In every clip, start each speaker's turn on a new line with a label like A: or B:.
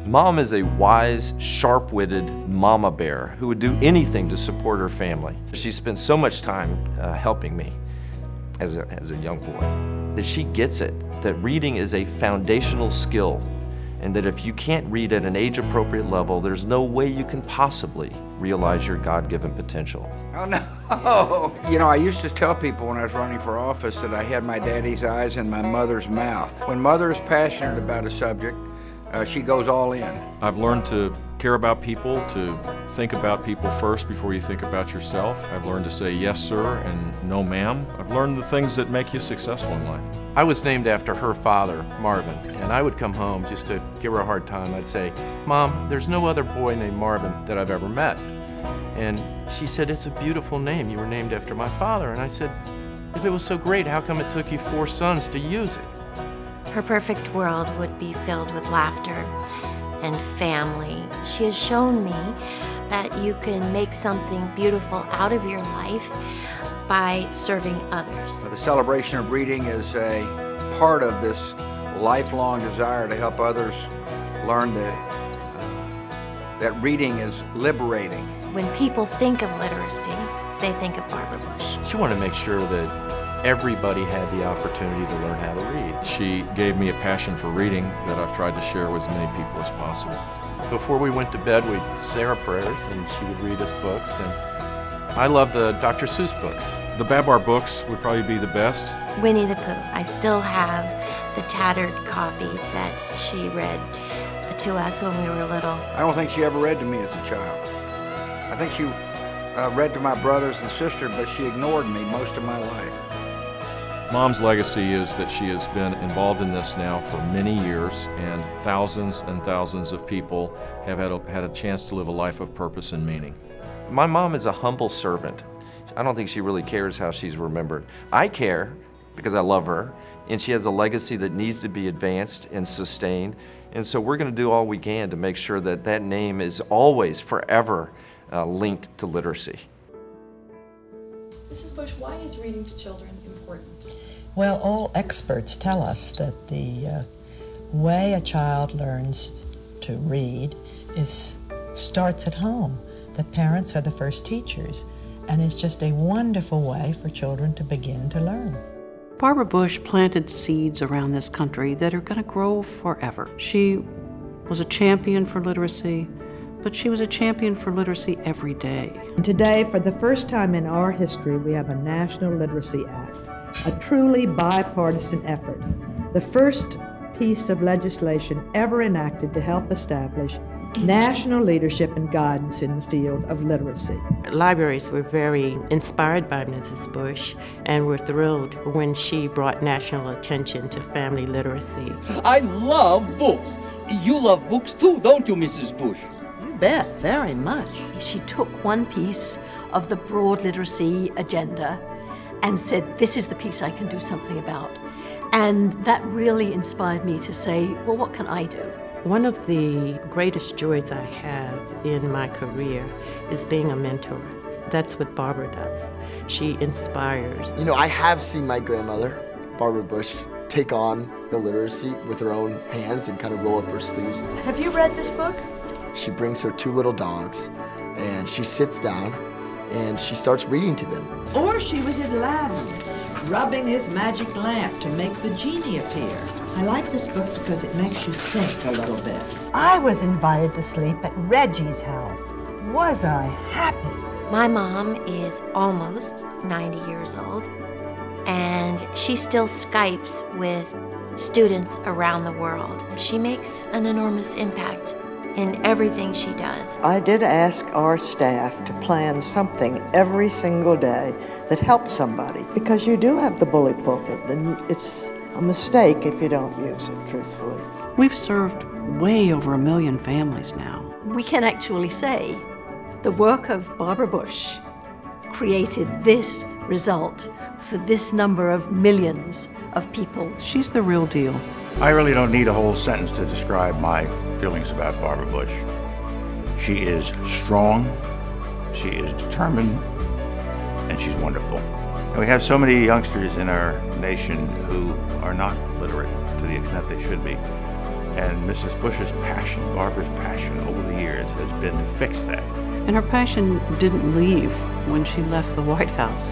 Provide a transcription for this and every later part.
A: Mom is a wise, sharp-witted mama bear who would do anything to support her family. She spent so much time helping me as a young boy that she gets it, that reading is a foundational skill, and that if you can't read at an age-appropriate level, there's no way you can possibly realize your God-given potential.
B: Oh no! You know, I used to tell people when I was running for office that I had my daddy's eyes and my mother's mouth. When mother is passionate about a subject, she goes all in.
C: I've learned to care about people, to think about people first before you think about yourself. I've learned to say yes, sir, and no, ma'am. I've learned the things that make you successful in life.
D: I was named after her father, Marvin, and I would come home just to give her a hard time. I'd say, Mom, there's no other boy named Marvin that I've ever met. And she said, it's a beautiful name. You were named after my father. And I said, if it was so great, how come it took you 4 sons to use it?
E: Her perfect world would be filled with laughter and family. She has shown me that you can make something beautiful out of your life by serving others.
B: The celebration of reading is a part of this lifelong desire to help others learn that reading is liberating.
E: When people think of literacy, they think of Barbara Bush.
D: She wanted to make sure that everybody had the opportunity to learn how to read.
C: She gave me a passion for reading that I've tried to share with as many people as possible.
D: Before we went to bed, we'd say our prayers, and she would read us books. And I love the Dr. Seuss books.
C: The Babar books would probably be the best.
E: Winnie the Pooh. I still have the tattered copy that she read to us when we were little.
B: I don't think she ever read to me as a child. I think she read to my brothers and sister, but she ignored me most of my life.
C: Mom's legacy is that she has been involved in this now for many years, and thousands of people have had a chance to live a life of purpose and meaning.
A: My mom is a humble servant. I don't think she really cares how she's remembered. I care because I love her, and she has a legacy that needs to be advanced and sustained, and so we're going to do all we can to make sure that that name is always, forever linked to literacy.
F: Mrs. Bush, why is reading to children important?
G: Well, all experts tell us that the way a child learns to read starts at home. The parents are the first teachers, and it's just a wonderful way for children to begin to learn.
H: Barbara Bush planted seeds around this country that are going to grow forever. She was a champion for literacy, but she was a champion for literacy every day.
I: Today, for the first time in our history, we have a National Literacy Act, a truly bipartisan effort, the first piece of legislation ever enacted to help establish national leadership and guidance in the field of literacy.
J: Libraries were very inspired by Mrs. Bush and were thrilled when she brought national attention to family literacy.
K: I love books. You love books too, don't you, Mrs. Bush?
L: You bet, very much. She took one piece of the broad literacy agenda and said, this is the piece I can do something about. And that really inspired me to say, well, what can I do?
J: One of the greatest joys I have in my career is being a mentor. That's what Barbara does. She inspires.
M: You know, I have seen my grandmother, Barbara Bush, take on the literacy with her own hands and kind of roll up her sleeves.
L: Have you read this book?
M: She brings her 2 little dogs, and she sits down, and she starts reading to them.
N: Or she was in Aladdin, rubbing his magic lamp to make the genie appear. I like this book because it makes you think a little bit.
I: I was invited to sleep at Reggie's house. Was I happy?
E: My mom is almost 90 years old, and she still Skypes with students around the world. She makes an enormous impact in everything she does.
G: I did ask our staff to plan something every single day that helps somebody, because you do have the bully pulpit, and it's a mistake if you don't use it, truthfully.
H: We've served way over 1 million families now.
L: We can actually say the work of Barbara Bush created this result for this number of millions of people.
H: She's the real deal.
O: I really don't need a whole sentence to describe my feelings about Barbara Bush. She is strong, she is determined, and she's wonderful. And we have so many youngsters in our nation who are not literate to the extent they should be. And Mrs. Bush's passion, Barbara's passion over the years has been to fix that.
H: And her passion didn't leave when she left the White House.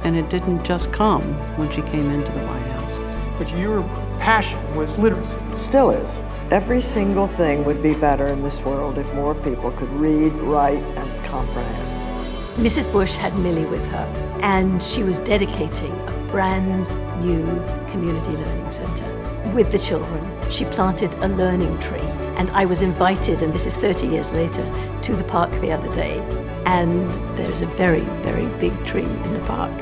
H: And it didn't just come when she came into the White House.
P: But your passion was literacy.
I: Still is. Every single thing would be better in this world if more people could read, write, and comprehend.
L: Mrs. Bush had Millie with her, and she was dedicating a brand new community learning center with the children. She planted a learning tree, and I was invited, and this is 30 years later, to the park the other day, and there's a very, very big tree in the park.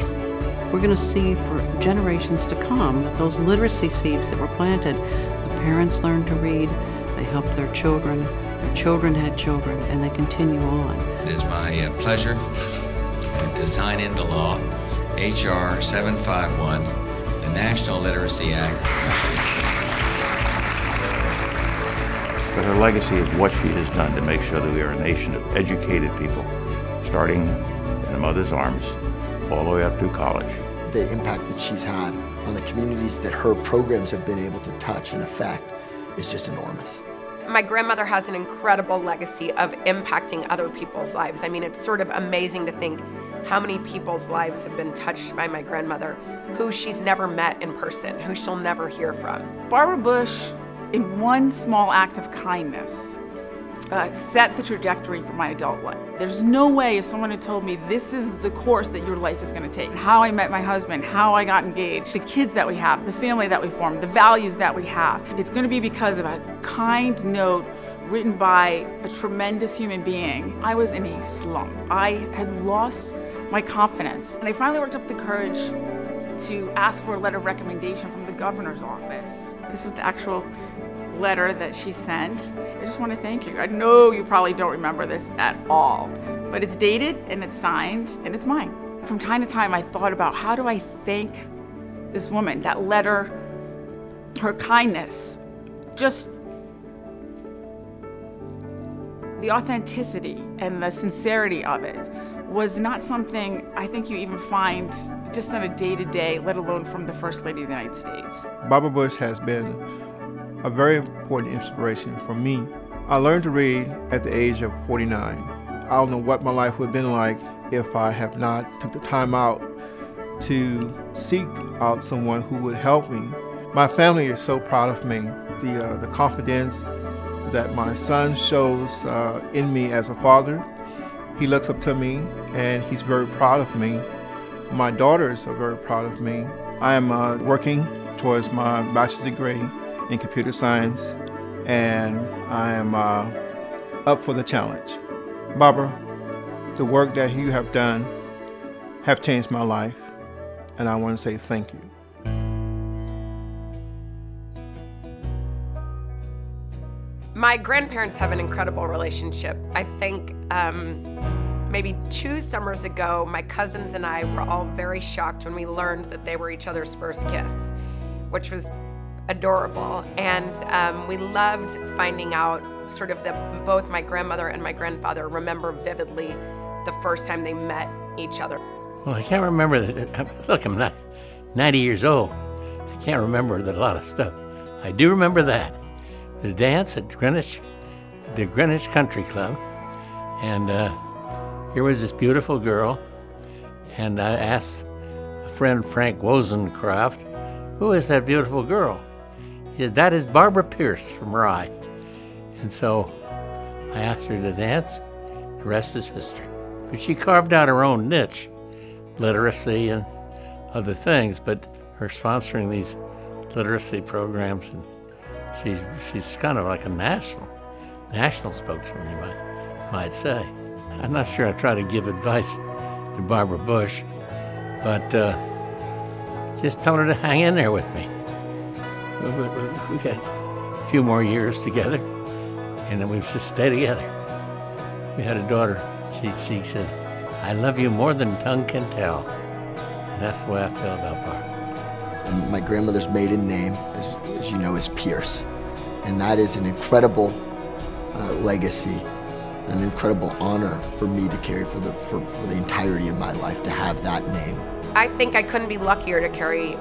H: We're going to see for generations to come that those literacy seeds that were planted, the parents learned to read, they helped their children had children, and they continue on.
Q: It is my pleasure to sign into law H.R. 751, the National Literacy Act.
O: But her legacy is what she has done to make sure that we are a nation of educated people, starting in a mother's arms, all the way up through college.
M: The impact that she's had on the communities that her programs have been able to touch and affect is just enormous.
R: My grandmother has an incredible legacy of impacting other people's lives. I mean, it's sort of amazing to think how many people's lives have been touched by my grandmother, who she's never met in person, who she'll never hear from.
S: Barbara Bush, in one small act of kindness, set the trajectory for my adult life. There's no way if someone had told me this is the course that your life is going to take, how I met my husband, how I got engaged, the kids that we have, the family that we formed, the values that we have, it's going to be because of a kind note written by a tremendous human being. I was in a slump. I had lost my confidence, and I finally worked up the courage to ask for a letter of recommendation from the governor's office. This is the actual letter that she sent. I just want to thank you. I know you probably don't remember this at all, but it's dated and it's signed and it's mine. From time to time, I thought about how do I thank this woman, that letter, her kindness, just the authenticity and the sincerity of it was not something I think you even find just on a day-to-day, let alone from the First Lady of the United States.
P: Barbara Bush has been a very important inspiration for me. I learned to read at the age of 49. I don't know what my life would have been like if I have not took the time out to seek out someone who would help me. My family is so proud of me. The confidence that my son shows in me as a father, he looks up to me and he's very proud of me. My daughters are very proud of me. I am working towards my bachelor's degree in computer science, and I am up for the challenge. Barbara, the work that you have done have changed my life, and I want to say thank you.
R: My grandparents have an incredible relationship. I think maybe 2 summers ago, my cousins and I were all very shocked when we learned that they were each other's first kiss, which was adorable. And we loved finding out sort of that both my grandmother and my grandfather remember vividly the first time they met each other.
T: Well, I can't remember that. Look, I'm not 90 years old. I can't remember a lot of stuff. I do remember that. The dance at Greenwich, the Greenwich Country Club, and here was this beautiful girl, and I asked a friend, Frank Wozencraft, who is that beautiful girl? He said, that is Barbara Pierce from Rye. And so I asked her to dance. The rest is history. But she carved out her own niche, literacy and other things, but her sponsoring these literacy programs, and she's kind of like a national spokesman, you might say. I'm not sure I try to give advice to Barbara Bush, but just tell her to hang in there with me. We got a few more years together, and then we just stay together. We had a daughter. She said, I love you more than tongue can tell. And that's the way I feel about Barbara.
M: And my grandmother's maiden name, as you know, is Pierce. And that is an incredible legacy, an incredible honor for me to carry for the entirety of my life, to have that name.
R: I think I couldn't be luckier to carry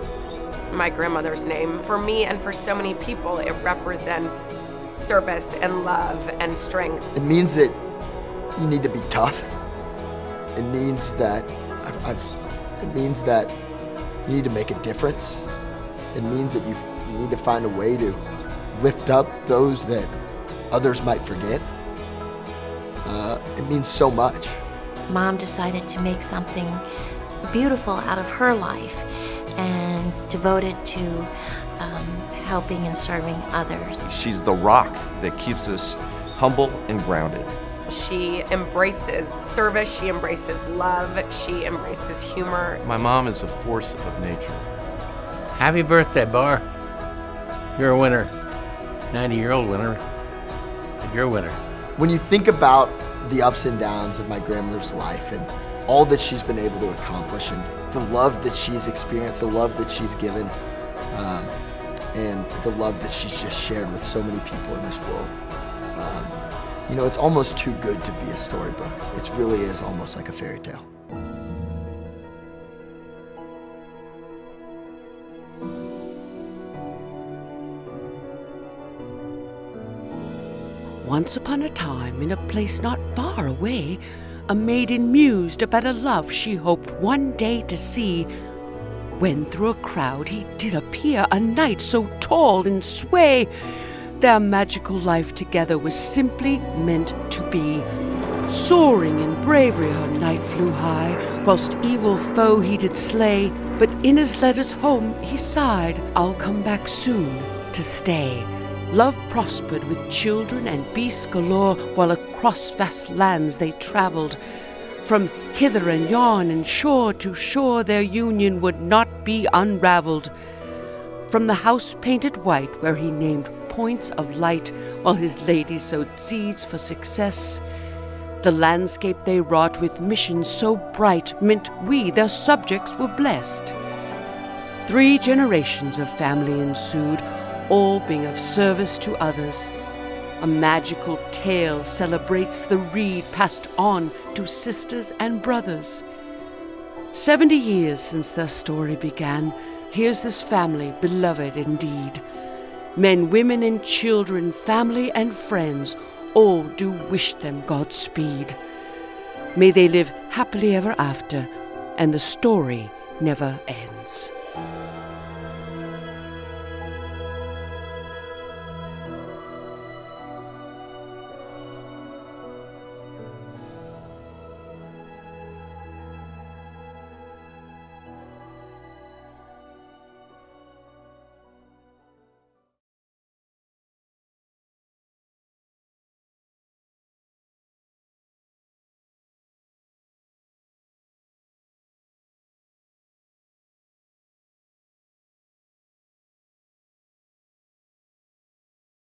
R: my grandmother's name. For me and for so many people, it represents service and love and strength.
M: It means that you need to be tough. It means that you need to make a difference. It means that you need to find a way to lift up those that others might forget. It means so much.
E: Mom decided to make something beautiful out of her life and devote it to helping and serving others.
A: She's the rock that keeps us humble and grounded.
R: She embraces service, she embraces love, she embraces humor.
D: My mom is a force of nature.
T: Happy birthday, Bar. You're a winner. 90-year-old winner. And you're a winner.
M: When you think about the ups and downs of my grandmother's life and all that she's been able to accomplish and the love that she's experienced, the love that she's given, and the love that she's just shared with so many people in this world, you know, it's almost too good to be a storybook. It really is almost like a fairy tale.
U: Once upon a time, in a place not far away, a maiden mused about a love she hoped one day to see, when through a crowd he did appear, a knight so tall and sway. Their magical life together was simply meant to be. Soaring in bravery her knight flew high, whilst evil foe he did slay. But in his letters home he sighed, "I'll come back soon to stay." Love prospered with children and beasts galore, while across vast lands they travelled. From hither and yon and shore to shore, their union would not be unravelled. From the house painted white, where he named points of light, while his lady sowed seeds for success, the landscape they wrought with missions so bright meant we, their subjects, were blessed. 3 generations of family ensued, all being of service to others. A magical tale celebrates the reed passed on to sisters and brothers. 70 years since their story began, here's this family, beloved indeed. Men, women, and children, family and friends, all do wish them Godspeed. May they live happily ever after, and the story never ends.